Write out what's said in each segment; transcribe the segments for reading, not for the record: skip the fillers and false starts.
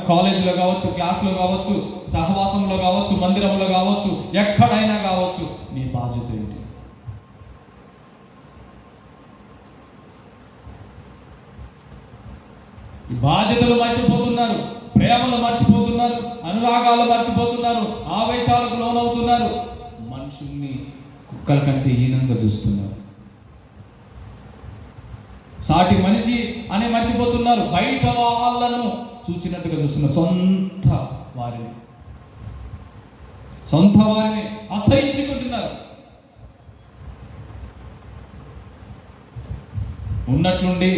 కాలేజీలో కావచ్చు, క్లాస్లో కావచ్చు, సహవాసంలో కావచ్చు, మందిరంలో కావచ్చు, ఎక్కడైనా కావచ్చు, నీ బాధ్యత ఏంటి? ఈ బాధ్యతలు మర్చిపోతున్నారు, ప్రేమలు మర్చిపోతున్నారు, అనురాగాలు మర్చిపోతున్నారు, ఆవేశాలకు లోనవుతున్నారు, మనుషుల్ని కుక్కల కంటే హీనంగా చూస్తున్నారు, సాటి మనిషి అని మర్చిపోతున్నారు, బయట వాళ్ళను చూచినట్టుగా చూస్తున్నారు, సొంత వారిని అసహించుకుంటున్నారు. ఉన్నట్లుండి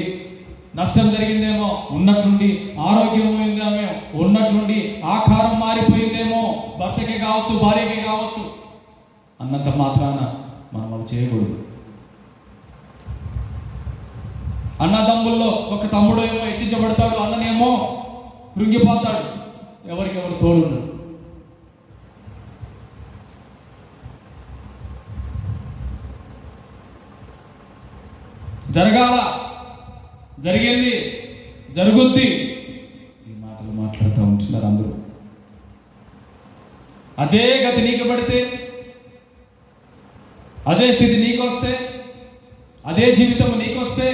నష్టం జరిగిందేమో, ఉన్నట్లుండి ఆరోగ్యం పోయిందేమో, ఉన్నట్లుండి ఆకారం మారిపోయిందేమో, భర్తకే కావచ్చు, భార్యకే కావచ్చు, అన్నంత మాత్రాన మనం అవి చేయకూడదు. అన్నదమ్ముల్లో ఒక తమ్ముడు ఏమో హెచ్చించబడతాడు, అన్ననేమో కృంగిపోతాడు, ఎవరికెవరు తోడున్నాడు. జరగాల, జరిగింది, జరుగుద్ది, ఈ మాటలు మాట్లాడుతూ ఉంటున్నారు అందరూ. అదే గతి నీకు పడితే, అదే స్థితి నీకొస్తే, అదే జీవితం నీకొస్తే,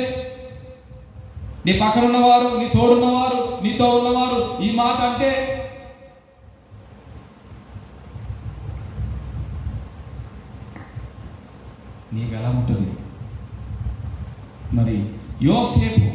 నీ పక్కన ఉన్నవారు, నీ తోడున్నవారు, నీతో ఉన్నవారు ఈ మాట అంటే నీకు ఎలా ఉంటుంది? మరి యోసేపు